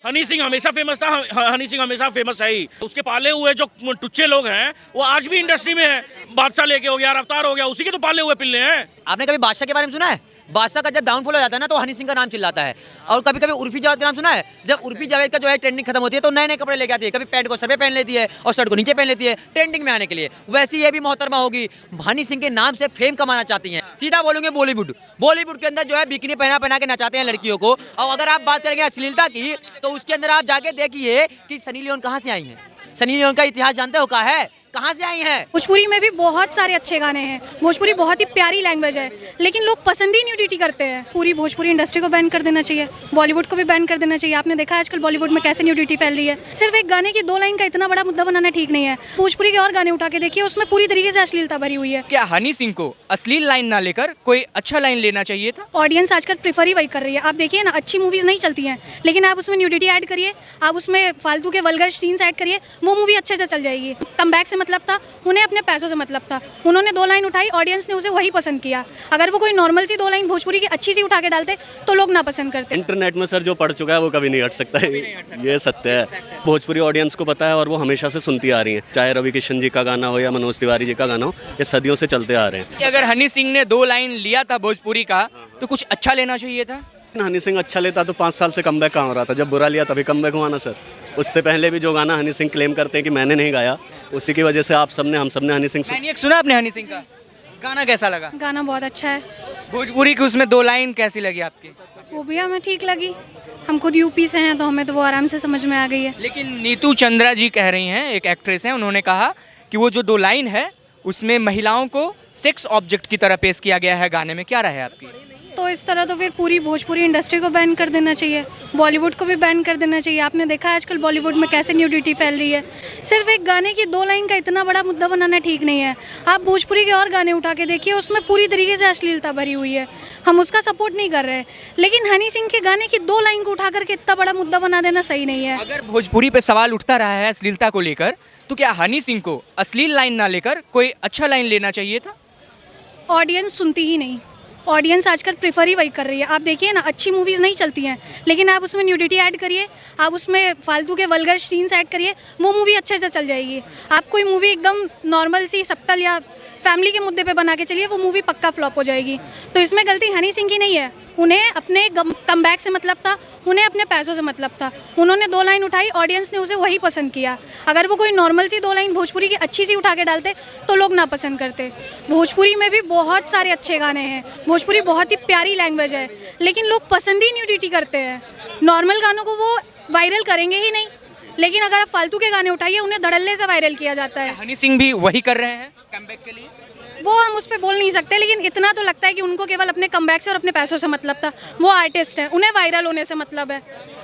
हनी सिंह हमेशा फेमस था, हनी सिंह हमेशा फेमस है ही। उसके पाले हुए जो टुच्चे लोग हैं वो आज भी इंडस्ट्री में है। बादशाह लेके हो गया, रफ्तार हो गया, उसी के तो पाले हुए पिल्ले हैं। आपने कभी बादशाह के बारे में सुना है? बादशाह का जब डाउनफॉल हो जाता है ना तो हनी सिंह का नाम चिल्लाता है। और कभी कभी उर्फी जावेद का नाम सुना है? जब उर्फी जावेद का जो है ट्रेंडिंग खत्म होती है तो नए नए कपड़े लेके आती है। कभी पैंट को सर पे पहन लेती है और शर्ट को नीचे पहन लेती है ट्रेंडिंग में आने के लिए। वैसी ये भी मोहतरमा होगी, हनी सिंह के नाम से फेम कमाना चाहती हैं। सीधा बोलेंगे बॉलीवुड, बॉलीवुड के अंदर जो है बिकिनी पहना के नचाते हैं लड़कियों को। और अगर आप बात करेंगे अश्लीलता की तो उसके अंदर आप जाके देखिए कि सनी लियोन कहाँ से आई हैं। सनी लियोन का इतिहास जानते हो? कहाँ है, कहाँ से आई हैं? भोजपुरी में भी बहुत सारे अच्छे गाने हैं। भोजपुरी बहुत ही प्यारी लैंग्वेज है, लेकिन लोग पसंद ही न्यूडिटी करते हैं। पूरी भोजपुरी इंडस्ट्री को बैन कर देना चाहिए, बॉलीवुड को भी बैन कर देना चाहिए। आपने देखा है आजकल बॉलीवुड में कैसे न्यूडिटी फैल रही है। सिर्फ एक गाने की 2 लाइन का इतना बड़ा मुद्दा बनाना ठीक नहीं है। भोजपुरी के और गाने उठा के देखिए, उसमें पूरी तरीके से अश्लीलता भरी हुई है। क्या हनी सिंह को अश्लील लाइन ना लेकर कोई अच्छा लाइन लेना चाहिए था? ऑडियंस आजकल प्रेफर ही वही कर रही है। आप देखिए ना, अच्छी मूवीज नहीं चलती हैं, लेकिन आप उसमें न्यूडिटी ऐड करिए, आप उसमें फालतू के वल्गर सीन्स ऐड करिए, वो मूवी अच्छे से चल जाएगी। कमबैक से मतलब था, उन्हें अपने पैसों से मतलब था। उन्होंने 2 लाइन उठाई, ऑडियंस ने उसे वही पसंद किया। अगर वो कोई नॉर्मल सी 2 लाइन भोजपुरी की अच्छी सी उठा के डालते तो लोग ना पसंद करते। इंटरनेट में सर जो पढ़ चुका है वो कभी नहीं हट सकता है, ये सत्य है। भोजपुरी ऑडियंस को पता है और वो हमेशा से सुनती आ रही है, चाहे रवि किशन जी का गाना हो या मनोज तिवारी जी का गाना हो, ये सदियों से चलते आ रहे हैं। कि अगर हनी सिंह ने 2 लाइन लिया था भोजपुरी का तो कुछ अच्छा लेना चाहिए था। हनी सिंह अच्छा लेता तो 5 साल से कमबैक कहाँ हो रहा था? जब बुरा लिया तभी कमबैक हुआ ना सर। उससे पहले भी जो गाना हनी सिंह क्लेम करते हैं कि मैंने नहीं गाया, उसी की वजह से हम सबने हनी सिंह मैनिएक सुना आपने हनी सिंह का गाना? कैसा लगा? गाना बहुत अच्छा है। भोजपुरी की उसमें 2 लाइन कैसी लगी आपकी? वो भी हमें ठीक लगी। हम खुद यूपी से हैं तो हमें तो वो आराम से समझ में आ गई है। लेकिन नीतू चंद्रा जी कह रही हैं, एक एक्ट्रेस हैं, उन्होंने कहा कि वो जो 2 लाइन है उसमें महिलाओं को सेक्स ऑब्जेक्ट की तरह पेश किया गया है गाने में। क्या राय है आपकी? तो इस तरह तो फिर पूरी भोजपुरी इंडस्ट्री को बैन कर देना चाहिए, बॉलीवुड को भी बैन कर देना चाहिए। आपने देखा है आजकल बॉलीवुड में कैसे न्यूडिटी फैल रही है। सिर्फ एक गाने की 2 लाइन का इतना बड़ा मुद्दा बनाना ठीक नहीं है। आप भोजपुरी के और गाने उठा के देखिए, उसमें पूरी तरीके से अश्लीलता भरी हुई है। हम उसका सपोर्ट नहीं कर रहे हैं, लेकिन हनी सिंह के गाने की 2 लाइन को उठा करके इतना बड़ा मुद्दा बना देना सही नहीं है। अगर भोजपुरी पे सवाल उठता रहा है अश्लीलता को लेकर, तो क्या हनी सिंह को अश्लील लाइन ना लेकर कोई अच्छा लाइन लेना चाहिए था? ऑडियंस सुनती ही नहीं, ऑडियंस आजकल प्रेफर ही वही कर रही है। आप देखिए ना, अच्छी मूवीज़ नहीं चलती हैं, लेकिन आप उसमें न्यूडिटी ऐड करिए, आप उसमें फालतू के वल्गर सीन्स ऐड करिए, वो मूवी अच्छे से चल जाएगी। आप कोई मूवी एकदम नॉर्मल सी सब्टल या फैमिली के मुद्दे पे बना के चलिए, वो मूवी पक्का फ्लॉप हो जाएगी। तो इसमें गलती हनी सिंह की नहीं है, उन्हें अपने कमबैक से मतलब था, उन्हें अपने पैसों से मतलब था। उन्होंने 2 लाइन उठाई, ऑडियंस ने उसे वही पसंद किया। अगर वो कोई नॉर्मल सी 2 लाइन भोजपुरी की अच्छी सी उठा के डालते तो लोग ना पसंद करते। भोजपुरी में भी बहुत सारे अच्छे गाने हैं। भोजपुरी बहुत ही प्यारी लैंग्वेज है, लेकिन लोग पसंद ही न्यूडिटी करते हैं। नॉर्मल गानों को वो वायरल करेंगे ही नहीं, लेकिन अगर आप फालतू के गाने उठाइए उन्हें धड़ल्ले से वायरल किया जाता है। हनी सिंह भी वही कर रहे हैं कमबैक के लिए? वो हम उस पर बोल नहीं सकते, लेकिन इतना तो लगता है कि उनको केवल अपने कमबैक से और अपने पैसों से मतलब था। वो आर्टिस्ट हैं, उन्हें वायरल होने से मतलब है।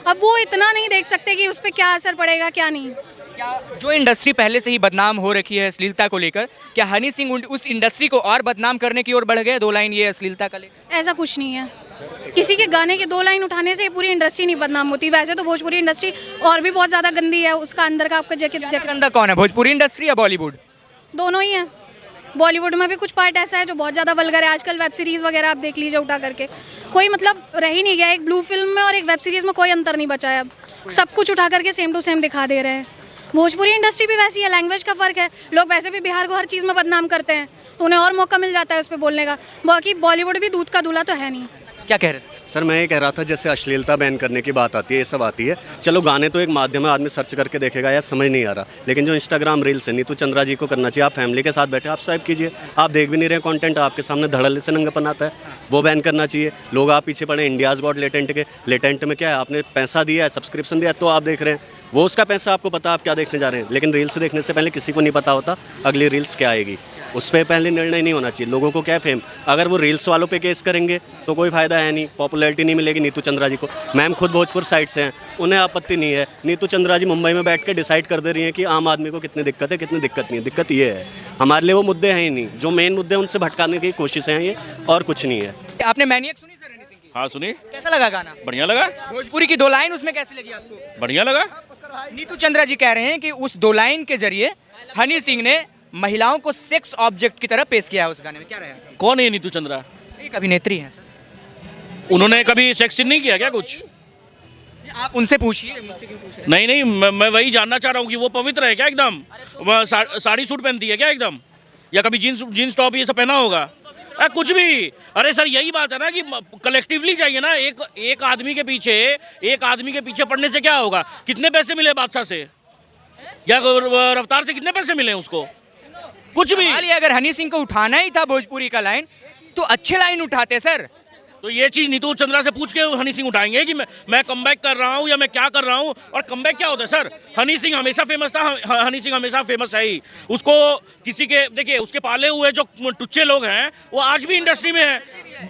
अब वो इतना नहीं देख सकते कि उस पर क्या असर पड़ेगा क्या नहीं। क्या जो इंडस्ट्री पहले से ही बदनाम हो रखी है अश्लीलता को लेकर, क्या हनी सिंह उस इंडस्ट्री को और बदनाम करने की ओर बढ़ गए 2 लाइन ये अश्लीलता का लेकर? ऐसा कुछ नहीं है। किसी के गाने के 2 लाइन उठाने से पूरी इंडस्ट्री नहीं बदनाम होती। वैसे तो भोजपुरी इंडस्ट्री और भी बहुत ज़्यादा गंदी है, उसका अंदर का आपका जैकेट गंदा कौन है, भोजपुरी इंडस्ट्री या बॉलीवुड? दोनों ही है। बॉलीवुड में भी कुछ पार्ट ऐसा है जो बहुत ज़्यादा वल्गर है। आजकल वेब सीरीज़ वगैरह आप देख लीजिए उठा करके, कोई मतलब रह ही नहीं गया। एक ब्लू फिल्म में और एक वेब सीरीज़ में कोई अंतर नहीं बचा है। अब सब कुछ उठा करके सेम टू सेम दिखा दे रहे हैं। भोजपुरी इंडस्ट्री भी वैसी है, लैंग्वेज का फ़र्क है। लोग वैसे भी बिहार को हर चीज़ में बदनाम करते हैं, तो उन्हें और मौका मिल जाता है उस पर बोलने का। बाकी बॉलीवुड भी दूध का दूल्हा तो है नहीं। क्या कह रहे थे सर? मैं ये कह रहा था जैसे अश्लीलता बैन करने की बात आती है, ये सब आती है, चलो गाने तो एक माध्यम है, आदमी सर्च करके देखेगा या समझ नहीं आ रहा, लेकिन जो इंस्टाग्राम रील्स है नीतू चंद्रा जी को करना चाहिए। आप फैमिली के साथ बैठे आप स्वाइप कीजिए, आप देख भी नहीं रहे कंटेंट, आपके सामने धड़ल्ले से नंगापन आता है, वो बैन करना चाहिए। लोग आप पीछे पड़े इंडियाज़ गॉट लेटेंट के। लेटेंट में क्या है, आपने पैसा दिया है, सब्सक्रिप्शन दिया है, तो आप देख रहे हैं, वो उसका पैसा आपको पता आप क्या देखने जा रहे हैं। लेकिन रील्स देखने से पहले किसी को नहीं पता होता अगली रील्स क्या आएगी, उस पर पहले निर्णय नहीं होना चाहिए। लोगों को क्या फेम, अगर वो रील्स वालों पे केस करेंगे तो कोई फ़ायदा है नहीं, पॉपुलैरिटी नहीं मिलेगी नीतू चंद्रा जी को। मैम खुद भोजपुर साइड से हैं, उन्हें आपत्ति नहीं है। नीतू चंद्रा जी मुंबई में बैठ के डिसाइड कर दे रही हैं कि आम आदमी को कितनी दिक्कत है, कितनी दिक्कत नहीं है। दिक्कत ये है, हमारे लिए वो मुद्दे हैं ही नहीं, जो मेन मुद्दे हैं उनसे भटकाने की कोशिश है ये, और कुछ नहीं है। आपने मैनिएक सुनी सर हनी सिंह की? हाँ सुनी। कैसा लगा गाना? बढ़िया लगा। भोजपुरी की 2 लाइन उसमें कैसी लगी आपको? बढ़िया लगा। नीतू चंद्रा जी कह रहे हैं कि उस 2 लाइन के जरिए हनी सिंह ने महिलाओं को सेक्स ऑब्जेक्ट की तरह पेश किया है उस गाने में। क्या रहा? कौन है नीतू चंद्रा? एक अभिनेत्री हैं सर। उन्होंने कभी सेक्स सीन नहीं किया क्या कुछ? आप उनसे पूछिए, मुझसे क्यों पूछ रहे हैं? नहीं नहीं, मैं वही जानना चाह रहा हूँ कि वो पवित्र है क्या एकदम? साड़ी सूट पहनती है क्या एकदम, या कभी जीन्स टॉप ये सब पहना होगा? कुछ भी। अरे सर यही बात है ना कि कलेक्टिवली चाहिए ना। एक आदमी के पीछे पड़ने से क्या होगा? कितने पैसे मिले बादशाह से या रफ्तार से, कितने पैसे मिले उसको? कुछ भी। सवाल ये, अगर हनी सिंह को उठाना ही था भोजपुरी का लाइन तो अच्छे लाइन उठाते सर। तो ये चीज़ नीतू चंद्रा से पूछ के हनी सिंह उठाएंगे कि मैं कमबैक कर रहा हूँ या मैं क्या कर रहा हूँ? और कमबैक क्या होता है सर? हनी सिंह हमेशा फेमस था, हनी सिंह हमेशा फेमस है ही। उसको किसी के, देखिए उसके पाले हुए जो टुच्चे लोग हैं वो आज भी इंडस्ट्री में है।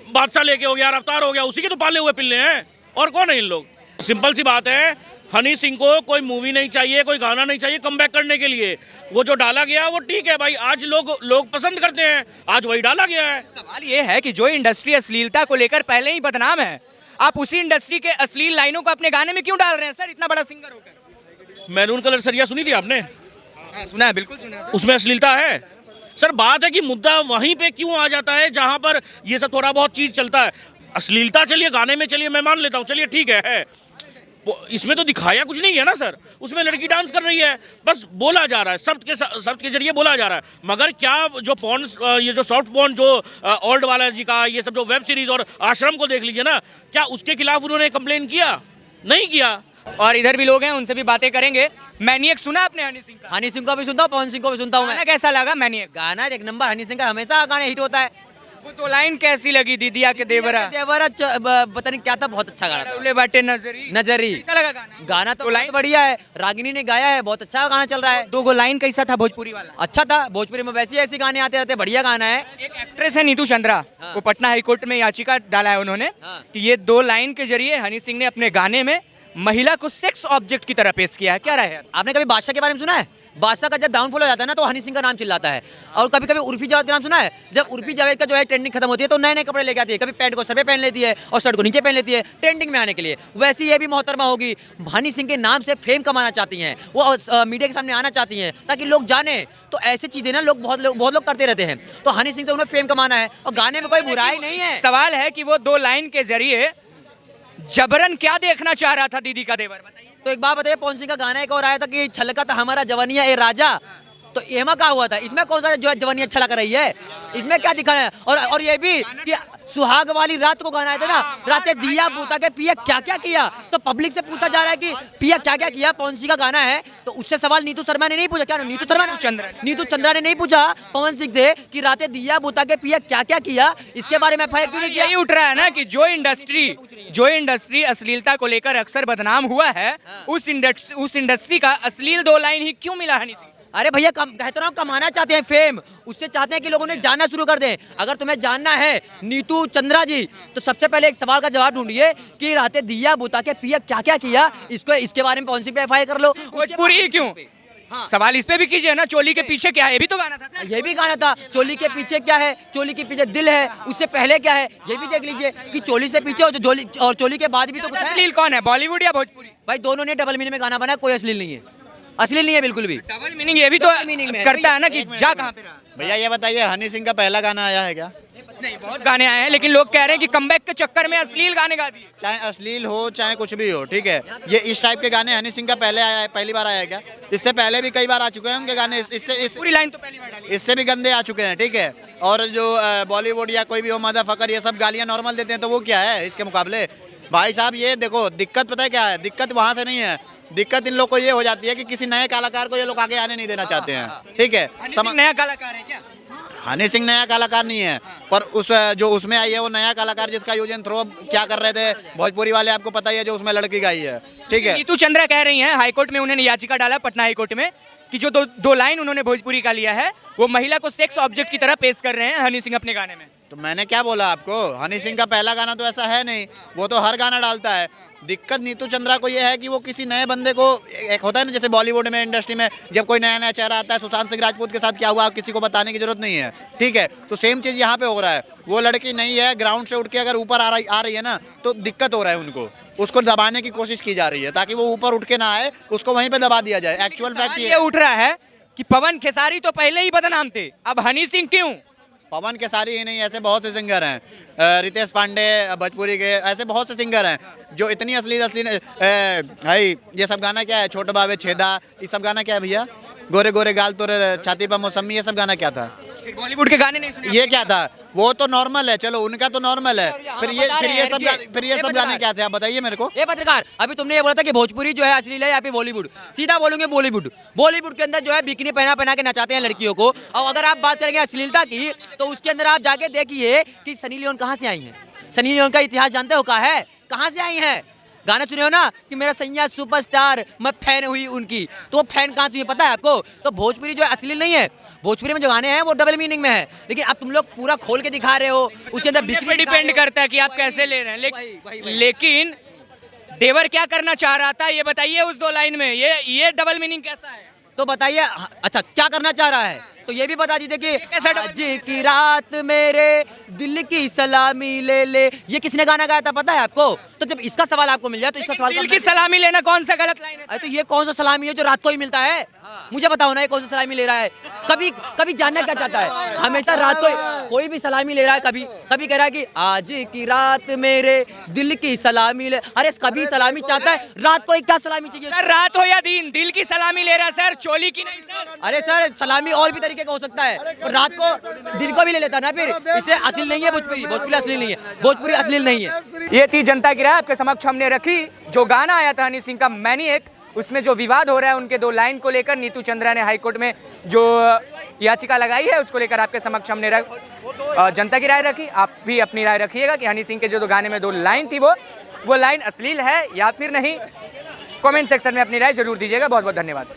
बादशाह लेके हो गया, रफ्तार हो गया, उसी के तो पाले हुए पिल्ले हैं। और कौन है इन लोग? सिंपल सी बात है, हनी सिंह को कोई मूवी नहीं चाहिए, कोई गाना नहीं चाहिए कमबैक करने के लिए। वो जो डाला गया वो ठीक है भाई, आज लोग पसंद करते हैं, आज वही डाला गया है। सवाल ये है कि जो इंडस्ट्री अश्लीलता को लेकर पहले ही बदनाम है, आप उसी इंडस्ट्री के अश्लील लाइनों को अपने गाने में क्यों डाल रहे हैं सर, इतना बड़ा सिंगर होकर? मैरून कलर सरिया सुनी थी आपने? हाँ, सुना है, बिल्कुल सुना है सर। उसमें अश्लीलता है सर। बात है कि मुद्दा वहीं पे क्यों आ जाता है जहां पर ये सब थोड़ा बहुत चीज चलता है। अश्लीलता चलिए गाने में, चलिए मैं मान लेता हूँ, चलिए ठीक है। इसमें तो दिखाया कुछ नहीं है ना सर। उसमें लड़की डांस कर रही है, बस बोला जा रहा है, शब्द के जरिए बोला जा रहा है। मगर क्या जो पॉर्न, ये जो सॉफ्ट पॉर्न जो ओल्ड वाला जी का, ये सब जो वेब सीरीज और आश्रम को देख लीजिए ना, क्या उसके खिलाफ उन्होंने कंप्लेन किया? नहीं किया। और इधर भी लोग हैं, उनसे भी बातें करेंगे। मैनिएक सुना आपने हनी सिंह का? हनी सिंह को भी सुनता हूँ, पवन सिंह को भी सुनता हूँ मैं। गाना कैसा लगा मैनिएक? गाना एक नंबर, हनी सिंह का हमेशा गाना हिट होता है। वो तो लाइन कैसी लगी, दीदिया के देवरा पता नहीं क्या था, बहुत अच्छा गाना था। उले बाटे नजरी कैसा लगा गाना? गाना तो लाइन लाइन बढ़िया है, रागिनी ने गाया है, बहुत अच्छा गाना चल रहा है। दो गो लाइन कैसा था भोजपुरी वाला? अच्छा था, भोजपुरी में वैसे ऐसे गाने आते रहते, बढ़िया गाना है। एक एक्ट्रेस है नीतू चंद्रा, वो पटना हाईकोर्ट में याचिका डाला है उन्होंने कि ये 2 लाइन के जरिए हनी सिंह ने अपने गाने में महिला को सेक्स ऑब्जेक्ट की तरह पेश किया है। क्या रहा है? आपने कभी बादशाह के बारे में सुना है? बादशाह का जब डाउनफॉल हो जाता है ना तो हनी सिंह का नाम चिल्लाता है। और कभी कभी उर्फी जावेद का नाम सुना है? जब उर्फी जावेद का जो है ट्रेंडिंग खत्म होती है तो नए नए कपड़े लेके आती है, कभी पैंट को सर पे पहन लेती है और शर्ट को नीचे पहन लेती है ट्रेंडिंग में आने के लिए। वैसे ये भी मोहतरमा होगी, हनी सिंह के नाम से फेम कमाना चाहती हैं, वो मीडिया के सामने आना चाहती हैं ताकि लोग जाने। तो ऐसी चीजें ना बहुत लोग करते रहते हैं। तो हनी सिंह से उन्हें फेम कमाना है और गाने में कोई बुराई नहीं है। सवाल है कि वो 2 लाइन के जरिए जबरन क्या देखना चाह रहा था दीदी का देवर, बताइए। तो एक बात बताइए, पवन सिंह का गाना एक और आया था कि छलका था हमारा जवानिया ए राजा, तो एमा क्या हुआ था? इसमें कौन सा जो है जवानिया छलक रही है? इसमें क्या दिखा है? और ये भी कि सुहाग वाली रात को गाना आया था ना, रातें दिया बूता के पिया क्या क्या किया। तो पब्लिक से पूछा जा रहा है कि पिया क्या क्या किया, पवन सिंह का गाना है। तो उससे सवाल नीतू शर्मा ने नहीं पूछा, क्या नीतू चंद्रा ने नहीं पूछा पवन सिंह से कि रातें दिया बूता के पिया क्या क्या किया, इसके बारे में एफआईआर क्यों नहीं किया? यही उठ रहा है ना कि जो इंडस्ट्री अश्लीलता को लेकर अक्सर बदनाम हुआ है, उस इंडस्ट्री का अश्लील 2 लाइन ही क्यों मिला हनी सिंह? अरे भैया कहते ना, कमाना चाहते हैं फेम, उससे चाहते हैं कि लोगों ने जानना शुरू कर दें। अगर तुम्हें जानना है नीतू चंद्रा जी, तो सबसे पहले एक सवाल का जवाब ढूंढिए कि रातें दिया बुता के पिया क्या क्या किया, इसके बारे में पवन सिंह पे एफआईआर कर लो। भोजपुरी क्यों? हाँ। सवाल इस पे भी कीजिए ना, चोली के पीछे क्या है, ये भी तो गाना था सर। ये भी गाना था, चोली के पीछे क्या है, चोली के पीछे दिल है, उससे पहले क्या है ये भी देख लीजिए कि चोली से पीछे और चोली के बाद भी तो कुछ है। अश्लील कौन है, बॉलीवुड या भोजपुरी? भाई दोनों ने डबल मीनिंग में गाना बनाया, कोई अश्लील नहीं है, अश्लील नहीं है बिल्कुल भी। डबल मीनिंग ये भी तो करता है ना कि जा कहाँ पे रहा। भैया ये बताइए, हनी सिंह का पहला गाना आया है क्या? नहीं, बहुत गाने आए हैं, लेकिन लोग कह रहे हैं कि कमबैक के चक्कर में अश्लील गाने गा दिए। चाहे अश्लील हो चाहे कुछ भी हो, ठीक है, ये इस टाइप के गाने हनी सिंह का पहली बार आया है क्या? इससे पहले भी कई बार आ चुके हैं उनके गाने, पूरी लाइन तो पहली बार डाली। इससे भी गंदे आ चुके हैं, ठीक है। और जो बॉलीवुड या कोई भी हो, मदरफकर, ये सब गालियाँ नॉर्मल देते हैं, तो वो क्या है इसके मुकाबले? भाई साहब ये देखो, दिक्कत पता है क्या है? दिक्कत वहाँ से नहीं है, दिक्कत इन लोग को ये हो जाती है कि किसी नए कलाकार को ये लोग आगे आने नहीं देना चाहते हैं, ठीक है। नया कलाकार है क्या? हनी सिंह नया कलाकार नहीं है, पर जो उसमें आई है वो नया कलाकार, जिसका यूज एंड थ्रो क्या कर रहे थे भोजपुरी वाले, आपको पता ही है, जो उसमें लड़की गाई है, ठीक है। नीतू चंद्रा कह रही हैं, हाईकोर्ट में उन्होंने याचिका डाला पटना हाईकोर्ट में कि जो 2 लाइन उन्होंने भोजपुरी का लिया है वो महिला को सेक्स ऑब्जेक्ट की तरह पेश कर रहे हैं हनी सिंह अपने गाने में। तो मैंने क्या बोला आपको, हनी सिंह का पहला गाना तो ऐसा है नहीं, वो तो हर गाना डालता है। दिक्कत नीतू चंद्रा को ये है कि वो किसी नए बंदे को, एक होता है ना जैसे बॉलीवुड में इंडस्ट्री में जब कोई नया नया चेहरा आता है, सुशांत सिंह राजपूत के साथ क्या हुआ किसी को बताने की जरूरत नहीं है, ठीक है। तो सेम चीज़ यहाँ पे हो रहा है, वो लड़की नहीं है, ग्राउंड से उठ के अगर ऊपर आ रही है ना, तो दिक्कत हो रहा है उनको, उसको दबाने की कोशिश की जा रही है ताकि वो ऊपर उठ के ना आए, उसको वहीं पर दबा दिया जाए। एक्चुअल फैक्ट ये उठ रहा है कि पवन खेसारी तो पहले ही बदनाम थे, अब हनी सिंह क्यों? पवन केसारी ही नहीं, ऐसे बहुत से सिंगर हैं, रितेश पांडे भोजपुरी के, ऐसे बहुत से सिंगर हैं जो इतनी असली भाई ये सब गाना क्या है, छोटे बाबे छेदा, ये सब गाना क्या है भैया, गोरे गोरे गाल तोरे छाती पर मौसमी, ये सब गाना क्या था? फिर बॉलीवुड के गाने नहीं सुने? ये क्या था? वो तो नॉर्मल है, चलो उनका तो नॉर्मल है, फिर ये सब गाने क्या थे आप बताइए मेरे को। ये पत्रकार, अभी तुमने ये बोला था कि भोजपुरी जो है अश्लील है या फिर बॉलीवुड, सीधा बोलोगे बॉलीवुड। बॉलीवुड के अंदर जो है बिकनी पहना पहना के नचाते हैं लड़कियों को, और अगर आप बात करेंगे अश्लीलता की तो उसके अंदर आप जाके देखिए कि सनी लियोन कहाँ से आई हैं। सनी लियोन का इतिहास जानते हो कहाँ है, कहाँ से आई हैं? गाना सुने हो ना कि मेरा सैया सुपरस्टार, मैं फैन हुई उनकी, तो वो फैन कहाँ से हुई पता है आपको? तो भोजपुरी जो है अश्लील नहीं है, भोजपुरी में जो गाने हैं वो डबल मीनिंग में है, लेकिन अब तुम लोग पूरा खोल के दिखा रहे हो, उसके अंदर पे डिपेंड करता है कि आप कैसे ले रहे हैं। लेकिन देवर क्या करना चाह रहा था ये बताइए उस 2 लाइन में, ये डबल मीनिंग कैसा है? तो बताइए, अच्छा क्या करना चाह रहा है तो ये भी बता दीजिए कि कैसा आज की रात मेरे दिल की सलामी ले ले, ये किसने गाना गाया था पता है आपको? तो जब इसका सवाल आपको मिल जाए तो इसका सवाल दिल की सलामी लेना कौन सा गलत लाइन है? अरे तो ये कौन सा सलामी है जो रात को ही मिलता है? मुझे बताओ ना, ये कौन सा सलामी ले रहा है? कभी जानना क्या चाहता है? हमेशा रात को कोई भी सलामी ले रहा है, कभी कह रहा है कि आज की रात मेरे दिल की सलामी ले, अरे कभी सलामी चाहता है, रात को क्या सलामी चाहिए? सर रात हो या दिन, दिल की सलामी ले रहा है सर, चोली की नहीं सर। अरे सर सलामी और भी तरीके का हो सकता है, और रात को दिन को भी ले लेता ना, फिर इसलिए अश्लील नहीं है भोजपुरी, भोजपुरी अश्लील नहीं है, भोजपुरी अश्लील नहीं है। ये थी जनता की राय आपके समक्ष हमने रखी। जो गाना आया था हनी सिंह का मैनिएक, उसमें जो विवाद हो रहा है उनके 2 लाइन को लेकर नीतू चंद्रा ने हाईकोर्ट में जो याचिका लगाई है उसको लेकर आपके समक्ष हमने जनता की राय रखी। आप भी अपनी राय रखिएगा कि हनी सिंह के जो गाने में 2 लाइन थी वो लाइन अश्लील है या फिर नहीं। कमेंट सेक्शन में अपनी राय जरूर दीजिएगा। बहुत बहुत धन्यवाद।